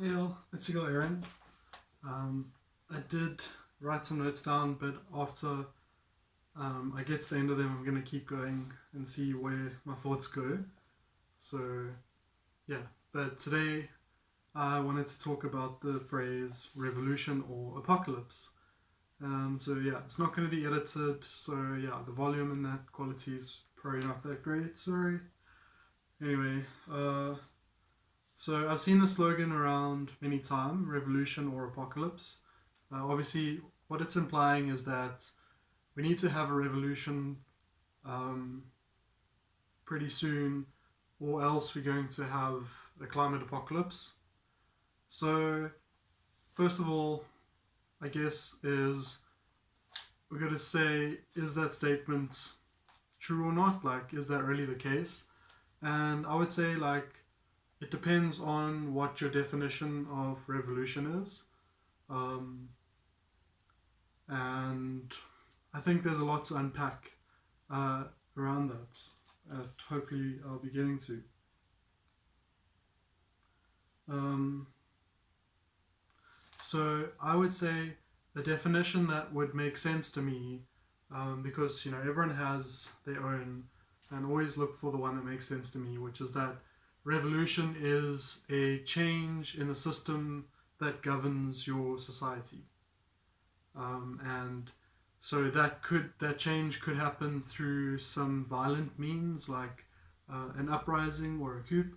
Hey all, it's your girl Aaron. I did write some notes down, but after I get to the end of them, I'm going to keep going and see where my thoughts go. So, yeah, but today I wanted to talk about the phrase revolution or apocalypse. So, yeah, it's not going to be edited, so yeah, the volume and that quality is probably not that great, sorry. Anyway, so I've seen the slogan around many times, revolution or apocalypse. Obviously, what it's implying is that we need to have a revolution um, pretty soon, or else we're going to have a climate apocalypse. So, first of all, I guess is we're going to say, is that statement true or not? Like, is that really the case? And I would say, like, it depends on what your definition of revolution is. Um, and I think there's a lot to unpack uh, around that. Hopefully, I'll be getting to. Um, so I would say the definition that would make sense to me, because everyone has their own, and always look for the one that makes sense to me, which is that revolution is a change in the system that governs your society. And so that change could happen through some violent means like an uprising or a coup,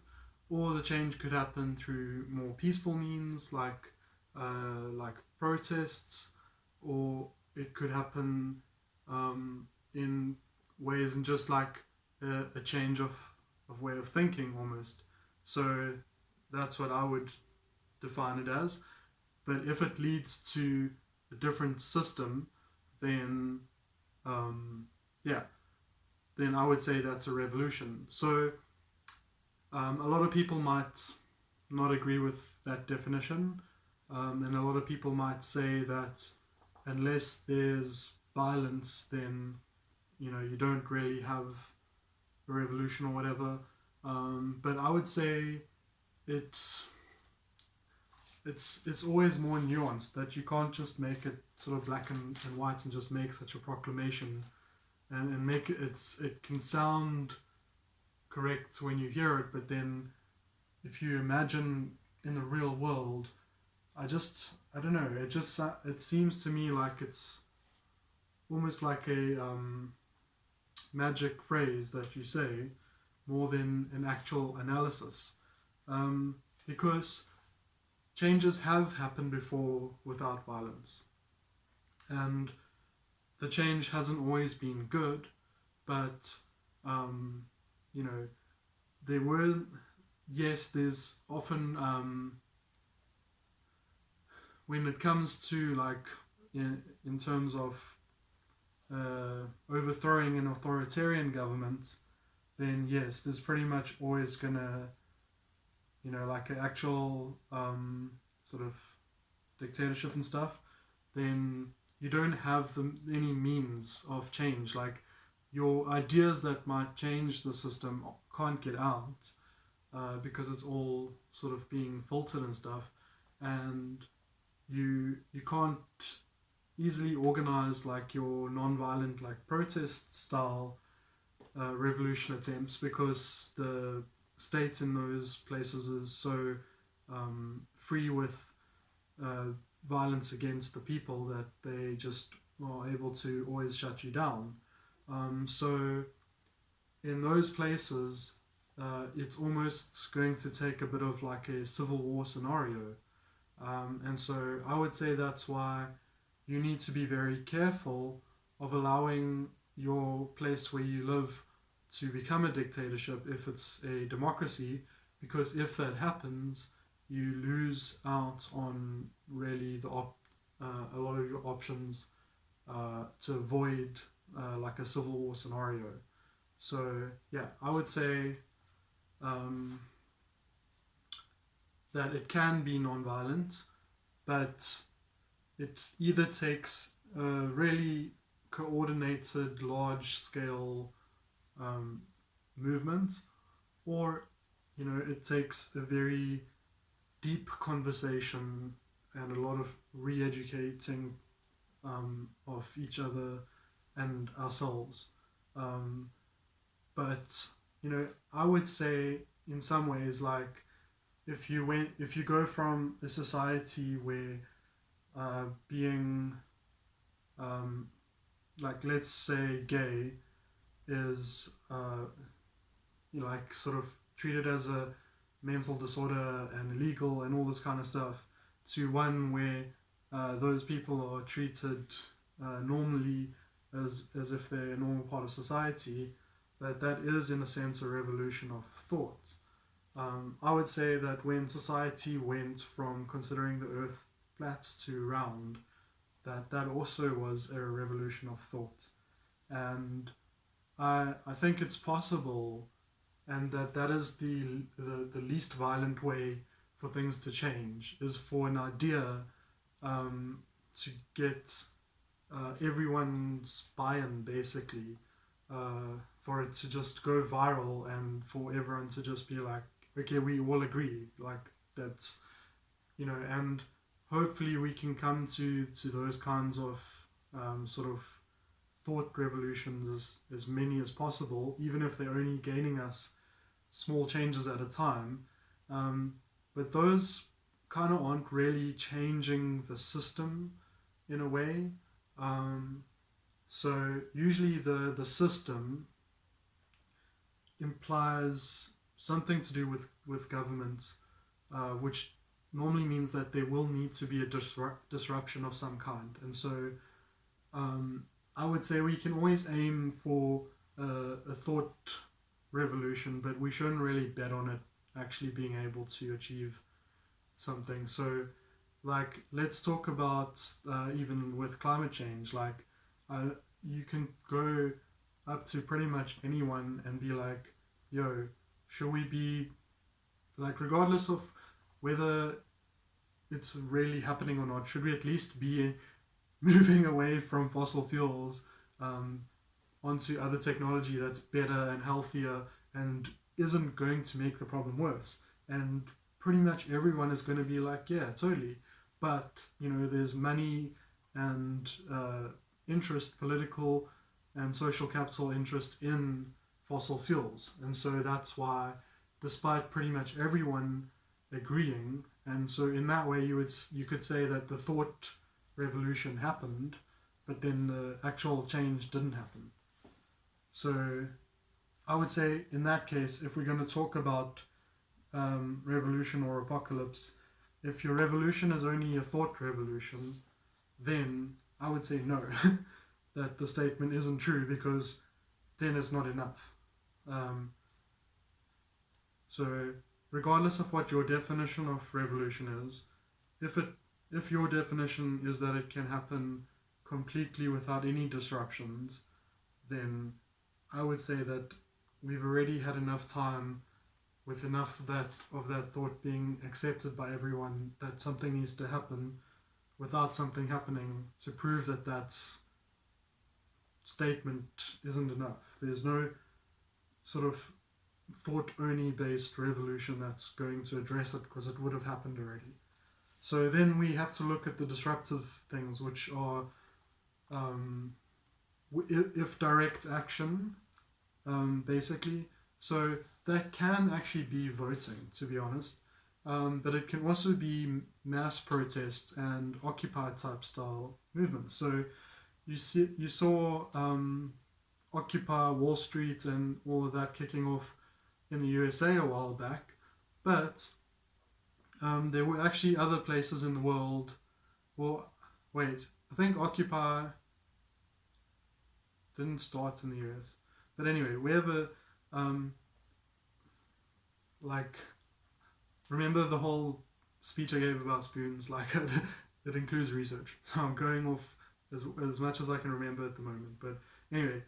or the change could happen through more peaceful means like protests, or it could happen in ways and just like a change of way of thinking almost. So that's what I would define it as. But if it leads to a different system, then um, yeah, then I would say that's a revolution. So a lot of people might not agree with that definition, and a lot of people might say that unless there's violence, then you don't really have a revolution or whatever. But I would say it's it's always more nuanced, that you can't just make it sort of black and white and just make such a proclamation and make it can sound correct when you hear it, but then if you imagine in the real world, I don't know, it seems to me like it's almost like a magic phrase that you say more than an actual analysis, because changes have happened before without violence, and the change hasn't always been good, but um, you know there were, yes, there's often when it comes to like in terms of overthrowing an authoritarian government, then yes, there's pretty much always gonna, like an actual sort of dictatorship and stuff, then you don't have any means of change. Like your ideas that might change the system can't get out because it's all sort of being filtered and stuff, and you can't easily organize like your non-violent like protest style revolution attempts, because the state in those places is so free with uh, violence against the people that they just are able to always shut you down. So in those places, it's almost going to take a bit of like a civil war scenario. And so I would say that's why you need to be very careful of allowing your place where you live to become a dictatorship if it's a democracy, because if that happens, you lose out on really a lot of your options to avoid like a civil war scenario. So yeah, I would say um, that it can be non-violent, but it either takes a really coordinated, large-scale um, movement, or it takes a very deep conversation and a lot of re-educating of each other and ourselves. Um, but I would say in some ways, like if you go from a society where being like, let's say, gay is like sort of treated as a mental disorder and illegal and all this kind of stuff, to one where those people are treated normally as if they're a normal part of society, that is in a sense a revolution of thought. I would say that when society went from considering the earth flat to round, that also was a revolution of thought. And I think it's possible, and that is the least violent way for things to change, is for an idea to get everyone's buy-in, basically, for it to just go viral and for everyone to just be like, okay, we all agree, like that's, and hopefully we can come to those kinds of sort of thought revolutions, as many as possible, even if they're only gaining us small changes at a time. But those kind of aren't really changing the system in a way. So usually the system implies something to do with government, which normally means that there will need to be a disruption of some kind. And so I would say we can always aim for a thought revolution, but we shouldn't really bet on it actually being able to achieve something. So, like, let's talk about even with climate change. Like, you can go up to pretty much anyone and be like, yo, should we be, like, regardless of whether it's really happening or not, should we at least be moving away from fossil fuels onto other technology that's better and healthier and isn't going to make the problem worse? And pretty much everyone is going to be like, yeah, totally. But there's money and interest, political and social capital interest in fossil fuels, and so that's why, despite pretty much everyone agreeing, and so in that way you could say that the thought revolution happened, but then the actual change didn't happen. So I would say in that case, if we're going to talk about revolution or apocalypse, if your revolution is only a thought revolution, then I would say no, that the statement isn't true, because then it's not enough. So regardless of what your definition of revolution is, if your definition is that it can happen completely without any disruptions, then I would say that we've already had enough time, with enough of that thought being accepted by everyone, that something needs to happen without something happening, to prove that statement isn't enough. There's no sort of thought only based revolution that's going to address it, because it would have happened already. So then we have to look at the disruptive things, which are if direct action, basically. So that can actually be voting, to be honest, but it can also be mass protests and Occupy type style movements. So you saw Occupy Wall Street and all of that kicking off in the USA a while back, but there were actually other places in the world. Well, wait, I think Occupy didn't start in the US, but anyway, wherever, like, remember the whole speech I gave about spoons? Like, it includes research, so I'm going off as much as I can remember at the moment. But anyway,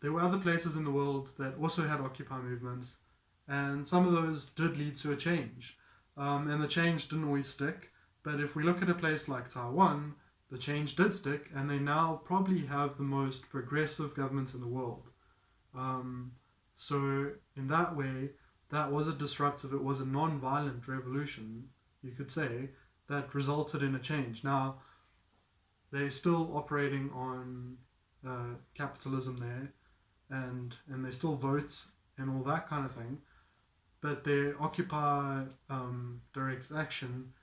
there were other places in the world that also had Occupy movements, and some of those did lead to a change. And the change didn't always stick, but if we look at a place like Taiwan, the change did stick, and they now probably have the most progressive government in the world. So in that way, that was a disruptive, it was a non-violent revolution, you could say, that resulted in a change. Now, they're still operating on capitalism there, and they still vote and all that kind of thing, but their Occupy direct action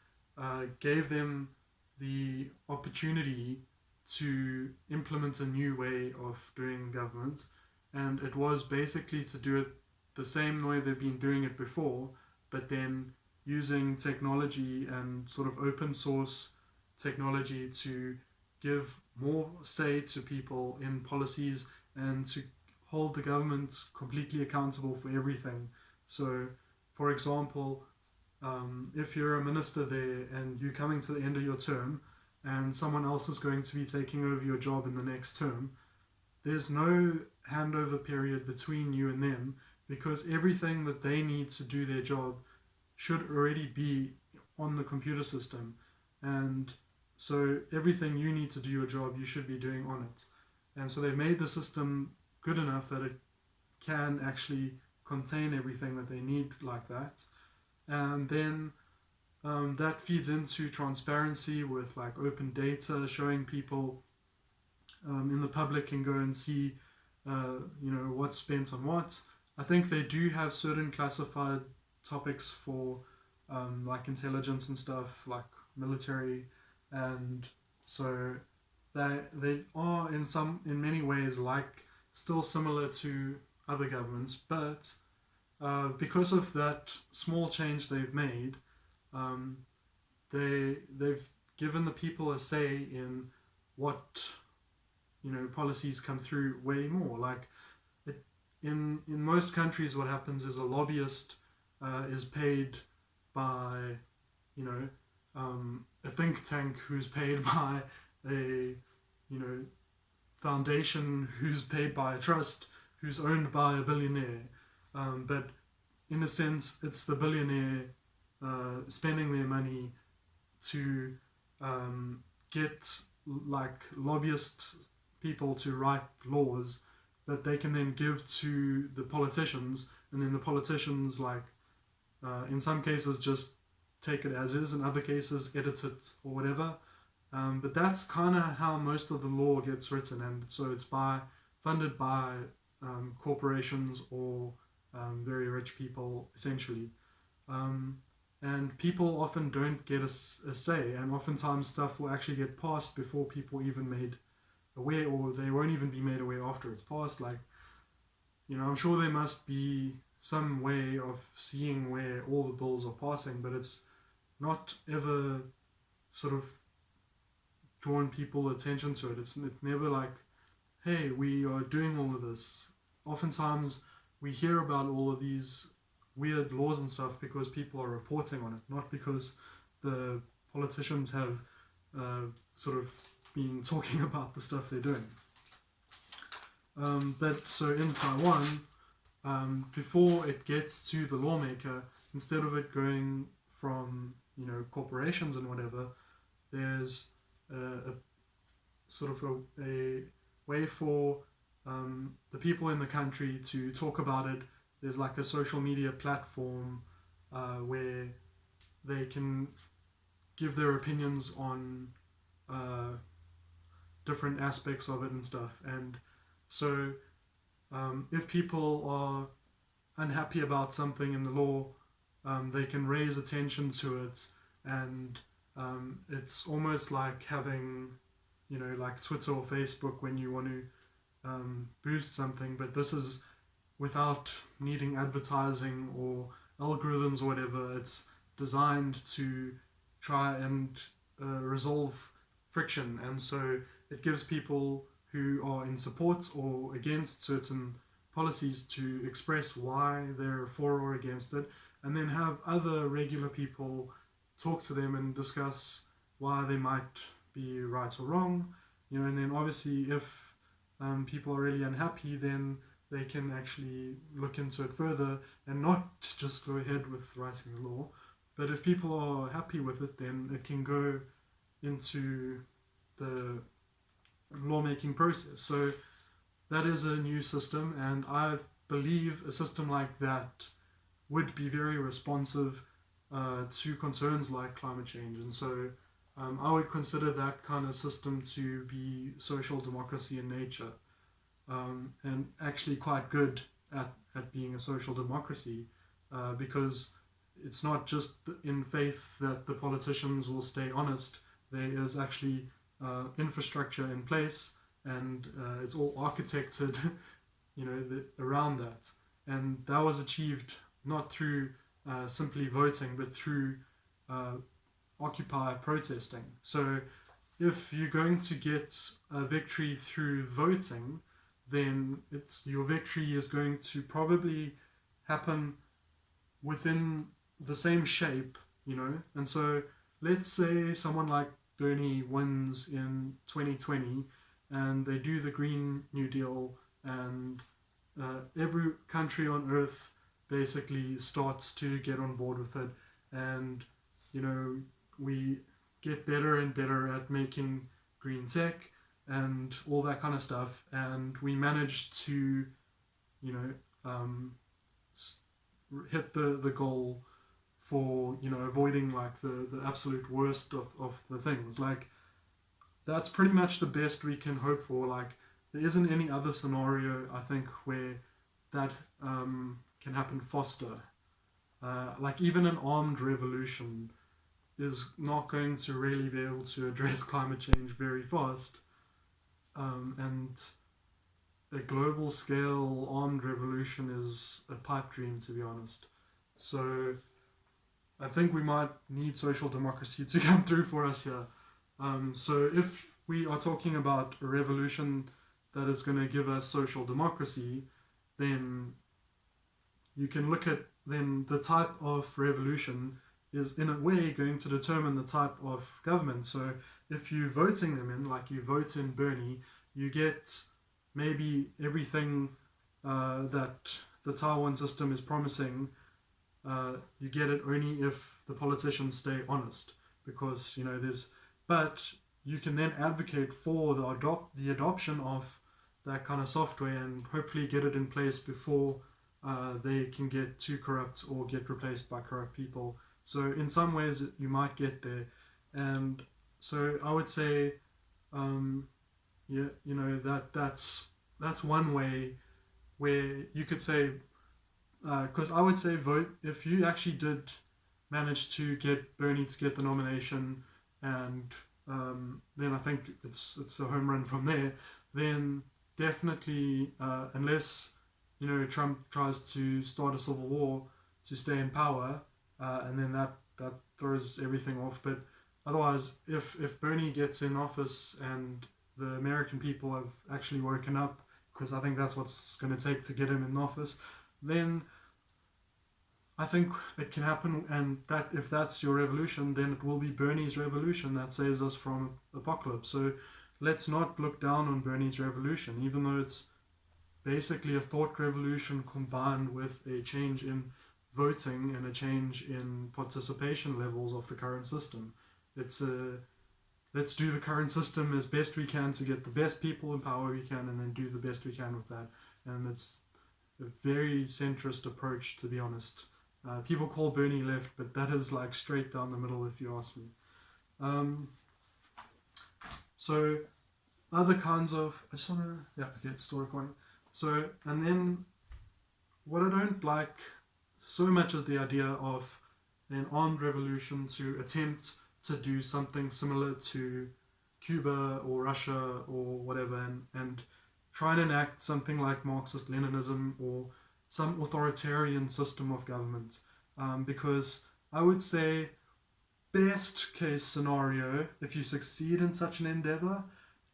gave them the opportunity to implement a new way of doing government, and it was basically to do it the same way they've been doing it before, but then using technology and sort of open source technology to give more say to people in policies and to hold the government completely accountable for everything. So, for example, if you're a minister there and you're coming to the end of your term and someone else is going to be taking over your job in the next term, there's no handover period between you and them, because everything that they need to do their job should already be on the computer system. And so everything you need to do your job, you should be doing on it. And so they've made the system good enough that it can actually contain everything that they need like that. And then that feeds into transparency with like open data, showing people in the public can go and see, what's spent on what. I think they do have certain classified topics for like intelligence and stuff, like military, and so they are in many ways like still similar to other governments, but because of that small change they've made, they've given the people a say in what policies come through way more. Like in most countries, what happens is a lobbyist is paid by a think tank who's paid by a foundation who's paid by a trust who's owned by a billionaire. But in a sense, it's the billionaire spending their money to get like lobbyist people to write laws that they can then give to the politicians, and then the politicians in some cases just take it as is, in other cases edit it or whatever. But that's kind of how most of the law gets written, and so it's funded by corporations or very rich people essentially. And people often don't get a say, and oftentimes stuff will actually get passed before people even made aware, or they won't even be made aware after it's passed. I'm sure there must be some way of seeing where all the bills are passing, but it's not ever sort of drawn people attention to it. It's never like, hey, we are doing all of this. Oftentimes we hear about all of these weird laws and stuff because people are reporting on it, not because the politicians have sort of been talking about the stuff they're doing. But so in Taiwan, before it gets to the lawmaker, instead of it going from corporations and whatever, there's a sort of a way for the people in the country to talk about it. There's like a social media platform where they can give their opinions on different aspects of it and stuff. And so if people are unhappy about something in the law, they can raise attention to it, and it's almost like having like Twitter or Facebook when you want to boost something, but this is without needing advertising or algorithms or whatever. It's designed to try and resolve friction, and so it gives people who are in support or against certain policies to express why they're for or against it, and then have other regular people talk to them and discuss why they might be right or wrong. And then obviously if people are really unhappy, then they can actually look into it further and not just go ahead with writing the law. But if people are happy with it, then it can go into the lawmaking process. So that is a new system, and I believe a system like that would be very responsive to concerns like climate change. And so I would consider that kind of system to be social democracy in nature, and actually quite good at being a social democracy, because it's not just in faith that the politicians will stay honest. There is actually infrastructure in place, and it's all architected, around that. And that was achieved not through simply voting, but through uh, Occupy protesting. So if you're going to get a victory through voting, then your victory is going to probably happen within the same shape. And so let's say someone like Bernie wins in 2020 and they do the Green New Deal, and every country on earth basically starts to get on board with it, and we get better and better at making green tech and all that kind of stuff, and we manage to you know um, hit the goal for avoiding like the absolute worst of the things. Like, that's pretty much the best we can hope for. Like, there isn't any other scenario, I think, where that can happen faster. Like, even an armed revolution is not going to really be able to address climate change very fast. And a global scale armed revolution is a pipe dream, to be honest. So I think we might need social democracy to come through for us here. So if we are talking about a revolution that is going to give us social democracy, then you can look at then the type of revolution is in a way going to determine the type of government. So if you're voting them in, like you vote in Bernie, you get maybe everything that the Taiwan system is promising. You get it only if the politicians stay honest, because but you can then advocate for the adoption of that kind of software and hopefully get it in place before they can get too corrupt or get replaced by corrupt people. So in some ways you might get there, and so I would say, that's one way where you could say, because I would say vote if you actually did manage to get Bernie to get the nomination, and then I think it's a home run from there. Then definitely, unless Trump tries to start a civil war to stay in power, and then that throws everything off. But otherwise, if Bernie gets in office and the American people have actually woken up, because I think that's what's going to take to get him in office, then I think it can happen, and that if that's your revolution, then it will be Bernie's revolution that saves us from apocalypse. So let's not look down on Bernie's revolution, even though it's basically a thought revolution combined with a change in voting and a change in participation levels of the current system. It's a Let's do the current system as best we can to get the best people in power we can, and then do the best we can with that. And it's a very centrist approach, to be honest. People call Bernie left, but that is like straight down the middle, if you ask me. So other kinds of, I just want to, yeah, okay, it's still recording. So, and then what I don't like so much is the idea of an armed revolution to attempt to do something similar to Cuba or Russia or whatever, and try and enact something like Marxist Leninism or some authoritarian system of government. Because I would say, best case scenario, if you succeed in such an endeavor,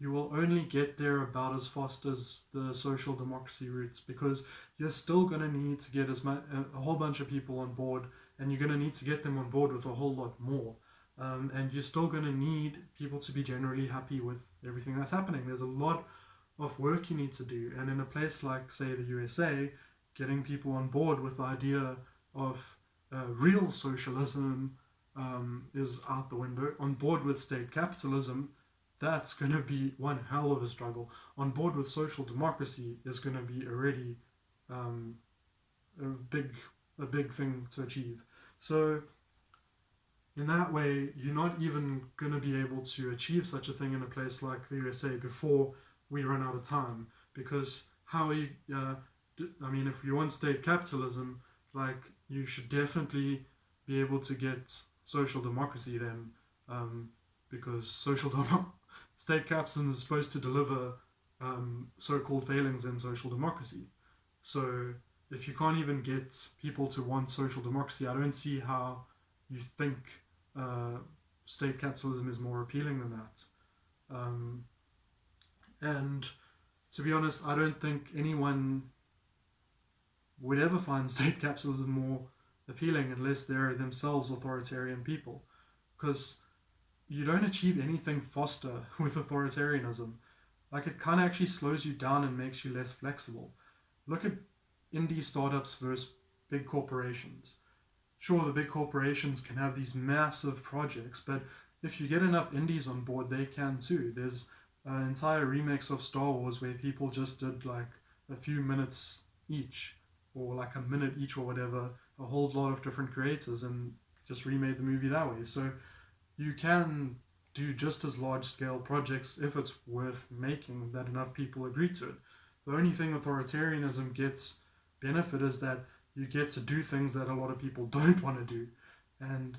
you will only get there about as fast as the social democracy routes, because you're still going to need to get a whole bunch of people on board, and you're going to need to get them on board with a whole lot more. And you're still going to need people to be generally happy with everything that's happening. There's a lot of work you need to do, and in a place like, say, the USA, getting people on board with the idea of real socialism is out the window. On board with state capitalism, that's going to be one hell of a struggle. On board with social democracy is going to be already a big thing to achieve. So in that way, you're not even going to be able to achieve such a thing in a place like the USA before we run out of time. Because how you, I mean, if you want state capitalism, like you should definitely be able to get social democracy then, because state capitalism is supposed to deliver so-called failings in social democracy. So if you can't even get people to want social democracy, I don't see how you think uh, state capitalism is more appealing than that. Um, and to be honest, I don't think anyone would ever find state capitalism more appealing unless they're themselves authoritarian people. Because you don't achieve anything faster with authoritarianism. Like it kind of actually slows you down and makes you less flexible. Look at indie startups versus big corporations. Sure, the big corporations can have these massive projects, but if you get enough indies on board, they can too. There's an entire remix of Star Wars where people just did like a few minutes each, or like a minute each, or whatever, a whole lot of different creators, and just remade the movie that way. So you can do just as large scale projects if it's worth making that enough people agree to it. The only thing authoritarianism gets benefit is that you get to do things that a lot of people don't want to do. And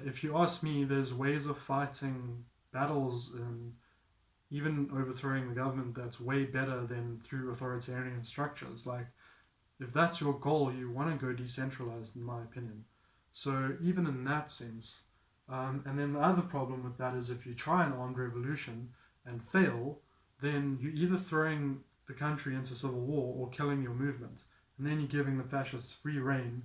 if you ask me, there's ways of fighting battles and even overthrowing the government that's way better than through authoritarian structures. Like, if that's your goal, you want to go decentralized, in my opinion. So, even in that sense, and then the other problem with that is if you try an armed revolution and fail, then you're either throwing the country into civil war or killing your movement. And then you're giving the fascists free reign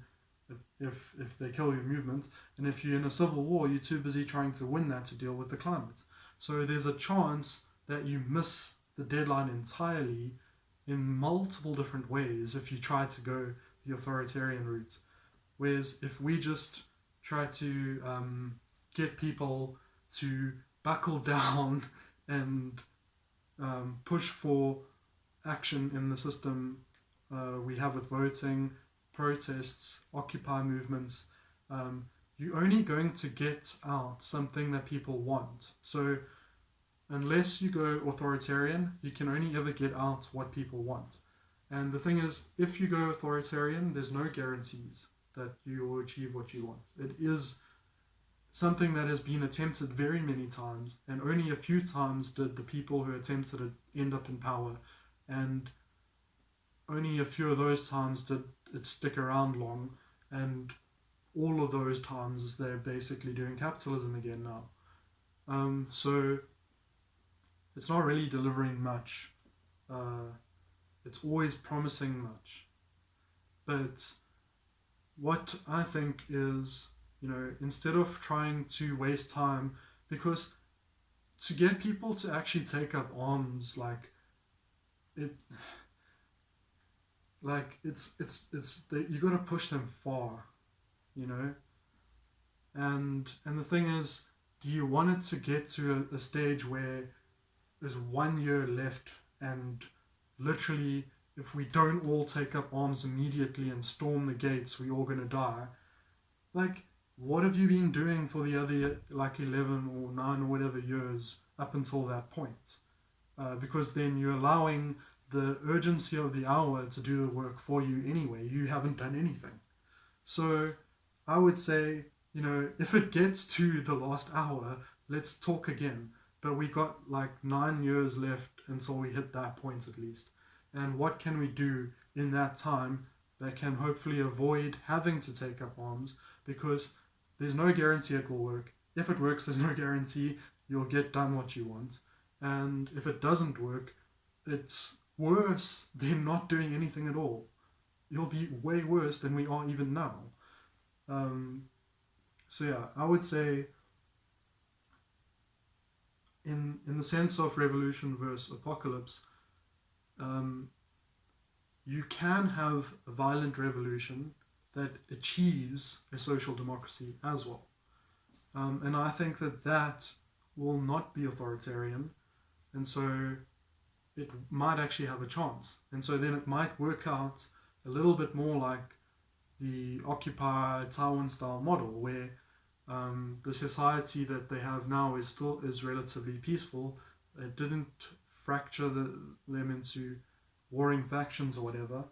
if they kill your movement. And if you're in a civil war, you're too busy trying to win that to deal with the climate. So there's a chance that you miss the deadline entirely in multiple different ways if you try to go the authoritarian route. Whereas if we just try to get people to buckle down and push for action in the system we have with voting, protests, Occupy movements, you're only going to get out something that people want. So unless you go authoritarian, you can only ever get out what people want. And the thing is, if you go authoritarian, there's no guarantees that you will achieve what you want. It is something that has been attempted very many times, and only a few times did the people who attempted it end up in power, and only a few of those times did it stick around long, and all of those times they're basically doing capitalism again now. So it's not really delivering much. It's always promising much. But what I think is, instead of trying to waste time, because to get people to actually take up arms, it, you got to push them far, you know. And the thing is, do you want it to get to a stage where there's 1 year left, and literally, if we don't all take up arms immediately and storm the gates, we're all gonna die? Like, what have you been doing for the other 11 or 9 or whatever years up until that point? Because then you're allowing the urgency of the hour to do the work for you anyway. You haven't done anything. So I would say, if it gets to the last hour, let's talk again. But we got 9 years left until we hit that point at least. And what can we do in that time that can hopefully avoid having to take up arms? Because there's no guarantee it will work. If it works, there's no guarantee you'll get done what you want. And if it doesn't work, it's worse than not doing anything at all. You'll be way worse than we are even now. So yeah, I would say in the sense of revolution versus apocalypse, you can have a violent revolution that achieves a social democracy as well. And I think that will not be authoritarian, and so it might actually have a chance. And so then it might work out a little bit more like the Occupy Taiwan style model, where the society that they have now is relatively peaceful. It didn't fracture them into warring factions or whatever,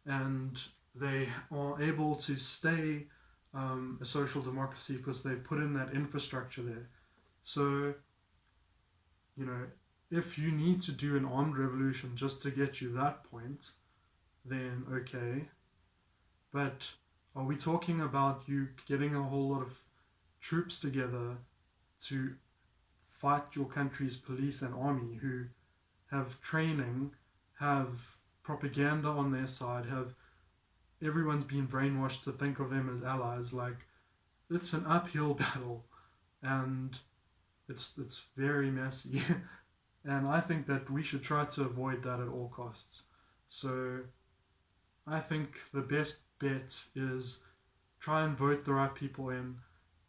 and they are able to stay a social democracy because they put in that infrastructure there. So, you know, if you need to do an armed revolution just to get you that point, then okay. But are we talking about you getting a whole lot of troops together to fight your country's police and army who have training, have propaganda on their side, have everyone's been brainwashed to think of them as allies? Like, it's an uphill battle, and it's very messy. And I think that we should try to avoid that at all costs. So I think the best bet is try and vote the right people in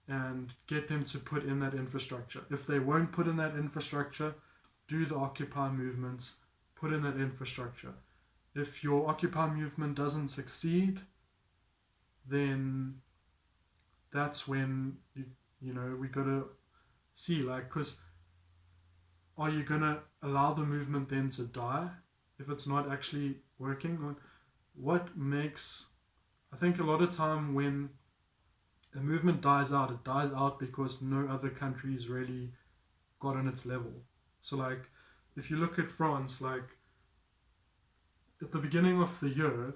and get them to put in that infrastructure. If they won't put in that infrastructure, do the Occupy movements, put in that infrastructure. If your Occupy movement doesn't succeed, then that's when we gotta see, like, because are you gonna allow the movement then to die if it's not actually working? What makes, I think a lot of time when a movement dies out, it dies out because no other countries really got on its level. So like, if you look at France, like at the beginning of the year,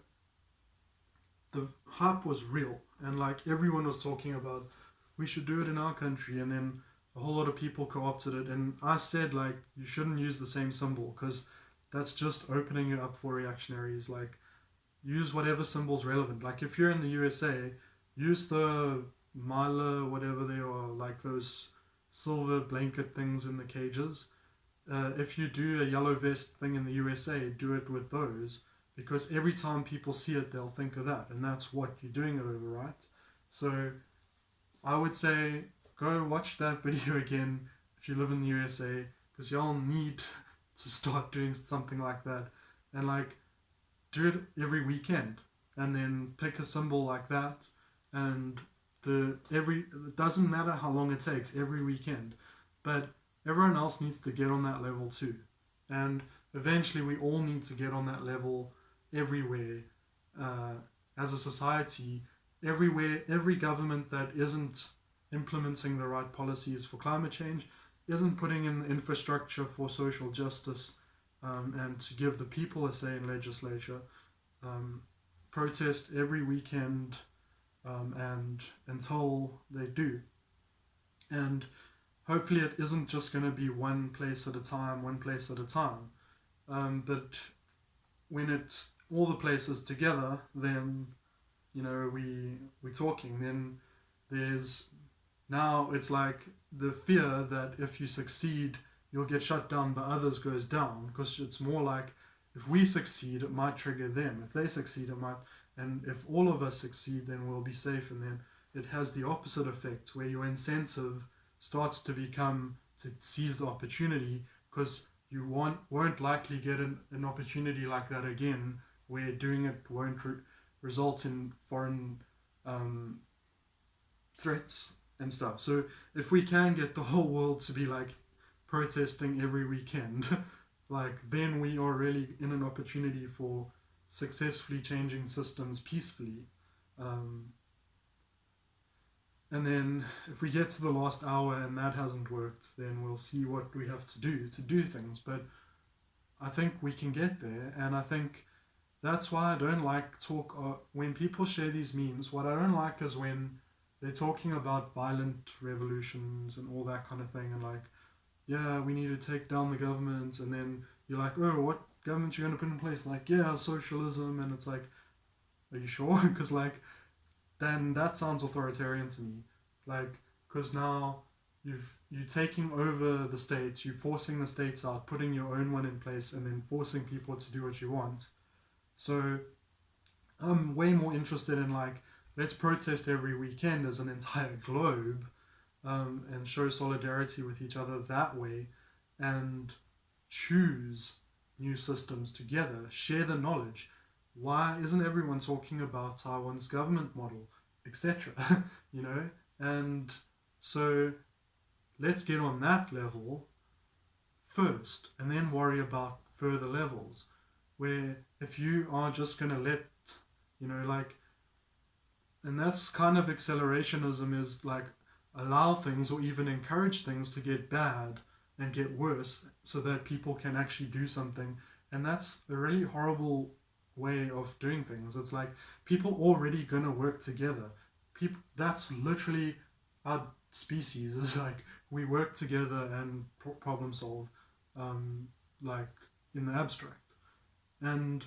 the hype was real, and like everyone was talking about we should do it in our country, and then a whole lot of people co-opted it, and I said like you shouldn't use the same symbol because that's just opening it up for reactionaries. Like, use whatever symbol's relevant. Like if you're in the USA, use the mila, whatever they are, like those silver blanket things in the cages. If you do a yellow vest thing in the USA, do it with those, because every time people see it, they'll think of that, and that's what you're doing it over, right? So I would say go watch that video again if you live in the USA, because y'all need to start doing something like that, and like do it every weekend, and then pick a symbol like that, and it doesn't matter how long it takes, every weekend, but everyone else needs to get on that level too, and eventually we all need to get on that level everywhere, as a society, everywhere. Every government that isn't implementing the right policies for climate change, isn't putting in the infrastructure for social justice, and to give the people a say in legislature, protest every weekend, and until they do. And hopefully it isn't just going to be one place at a time, but when it's all the places together, then we're talking. Then there's now it's like the fear that if you succeed, you'll get shut down by others goes down, because it's more like if we succeed, it might trigger them. If they succeed, it might, and if all of us succeed, then we'll be safe. And then it has the opposite effect where your incentive starts to become to seize the opportunity, because you won't likely get an opportunity like that again, where doing it won't result in foreign threats and stuff. So if we can get the whole world to be like protesting every weekend, like then we are really in an opportunity for successfully changing systems peacefully. And then if we get to the last hour and that hasn't worked, then we'll see what we have to do things. But I think we can get there, and I think that's why I don't like when people share these memes. What I don't like is when they're talking about violent revolutions and all that kind of thing, and like, yeah, we need to take down the government, and then you're like, oh, what government you going to put in place? Like, yeah, socialism, and it's like, are you sure? Because like, then that sounds authoritarian to me. Like, because now you're taking over the state, you're forcing the states out, putting your own one in place, and then forcing people to do what you want. So I'm way more interested in like, let's protest every weekend as an entire globe, and show solidarity with each other that way, and choose new systems together, share the knowledge. Why isn't everyone talking about Taiwan's government model, etc.? And so let's get on that level first and then worry about further levels. Where if you are just going to let, like, and that's kind of accelerationism, is like allow things or even encourage things to get bad and get worse so that people can actually do something. And that's a really horrible way of doing things. It's like people already gonna work together. People, that's literally our species. Is like we work together and problem solve, um, like in the abstract. And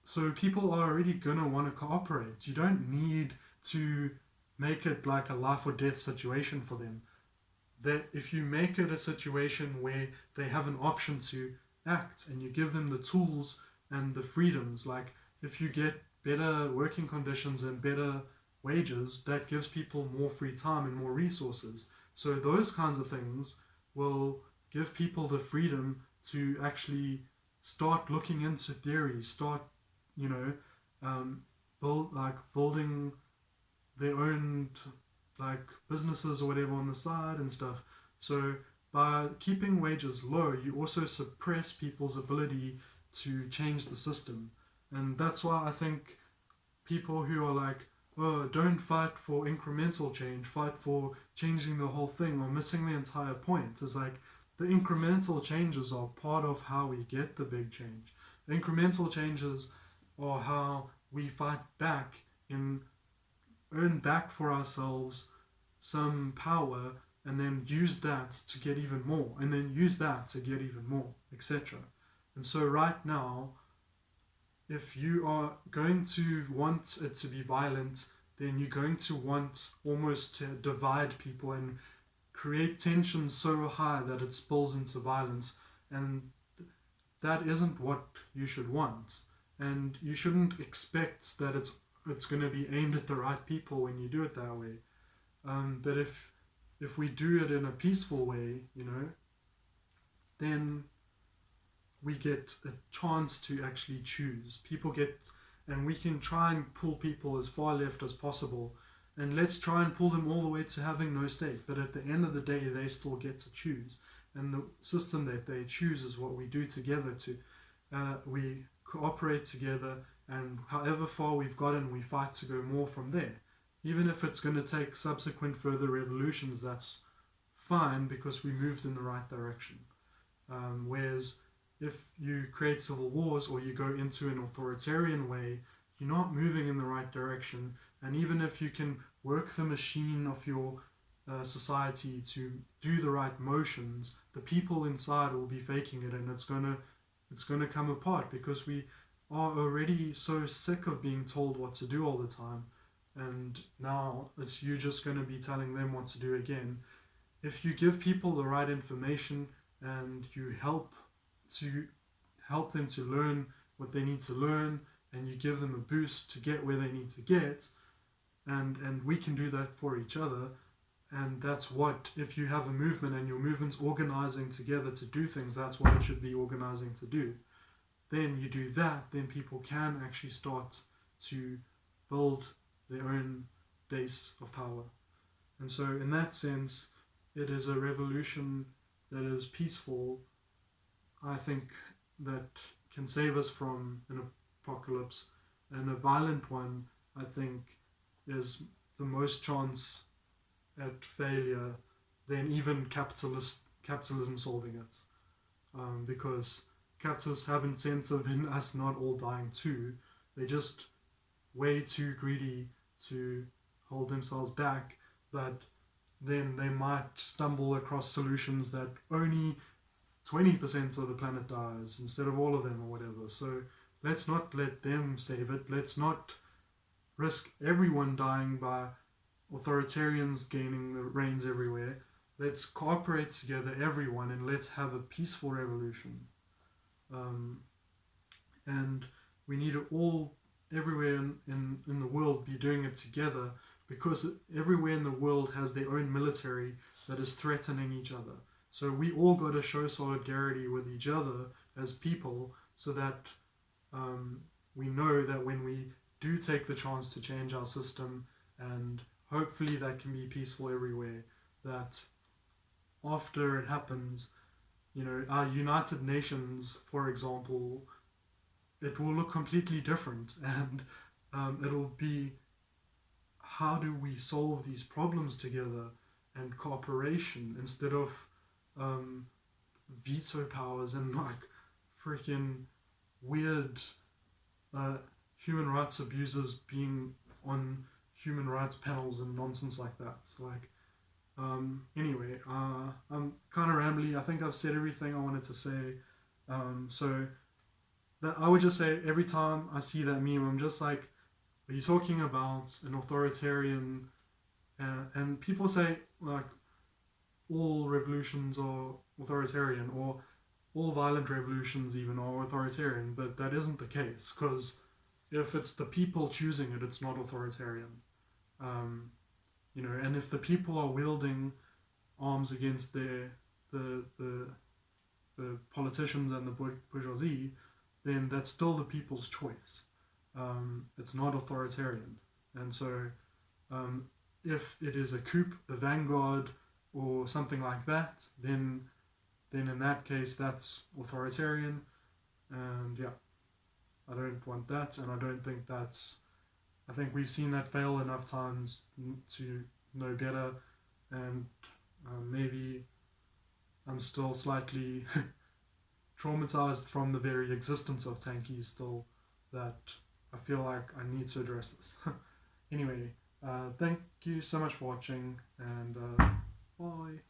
so people are already gonna want to cooperate. You don't need to make it like a life or death situation for them. That if you make it a situation where they have an option to act and you give them the tools and the freedoms, like if you get better working conditions and better wages, that gives people more free time and more resources. So those kinds of things will give people the freedom to actually start looking into theories, start, you know, building their own like businesses or whatever on the side and stuff. So by keeping wages low, you also suppress people's ability to change the system. And that's why I think people who are like, oh, don't fight for incremental change, fight for changing the whole thing, or missing the entire point. Is like the incremental changes are part of how we get the big change. The incremental changes are how we fight back and earn back for ourselves some power, and then use that to get even more, and then use that to get even more, etc. And so right now, if you are going to want it to be violent, then you're going to want almost to divide people and create tension so high that it spills into violence. And that isn't what you should want. And you shouldn't expect that it's going to be aimed at the right people when you do it that way. But if we do it in a peaceful way, then we get a chance to actually choose. People get, and we can try and pull people as far left as possible, and let's try and pull them all the way to having no state. But at the end of the day, they still get to choose, and the system that they choose is what we do together. We cooperate together, and however far we've gotten, we fight to go more from there. Even if it's going to take subsequent further revolutions, that's fine because we moved in the right direction. Whereas if you create civil wars or you go into an authoritarian way, you're not moving in the right direction. And even if you can work the machine of your society to do the right motions, the people inside will be faking it, and it's gonna come apart because we are already so sick of being told what to do all the time. And now it's you just going to be telling them what to do again. If you give people the right information and you help them to learn what they need to learn, and you give them a boost to get where they need to get, and we can do that for each other. And that's what, if you have a movement and your movement's organizing together to do things, that's what it should be organizing to do. Then you do that, then people can actually start to build their own base of power. And so in that sense, it is a revolution that is peaceful, I think, that can save us from an apocalypse. And a violent one, I think, is the most chance at failure than even capitalism solving it. Because capitalists have incentive in us not all dying too. They're just way too greedy to hold themselves back, but then they might stumble across solutions that only 20% of the planet dies instead of all of them or whatever. So let's not let them save it. Let's not risk everyone dying by authoritarians gaining the reins everywhere. Let's cooperate together, everyone, and let's have a peaceful revolution. And we need to all, everywhere in the world, be doing it together, because everywhere in the world has their own military that is threatening each other. So we all got to show solidarity with each other as people, so that we know that when we do take the chance to change our system and hopefully that can be peaceful everywhere. That after it happens, our United Nations, for example, it will look completely different, and it'll be, how do we solve these problems together and cooperation instead of um, veto powers and like freaking weird uh, human rights abusers being on human rights panels and nonsense like that. So like, anyway, I'm kind of rambly. I think I've said everything I wanted to say. So that I would just say every time I see that meme, I'm just like, are you talking about an authoritarian? And people say like all revolutions are authoritarian, or all violent revolutions even are authoritarian, but that isn't the case, because if it's the people choosing it, it's not authoritarian. Um, and if the people are wielding arms against the politicians and the bourgeoisie, then that's still the people's choice. It's not authoritarian. And so, if it is a coup, a vanguard, or something like that, then in that case that's authoritarian. And yeah, I don't want that, and I don't think that's. I think we've seen that fail enough times to know better, and maybe I'm still slightly traumatized from the very existence of tankies still, that I feel like I need to address this. Anyway, thank you so much for watching, and bye.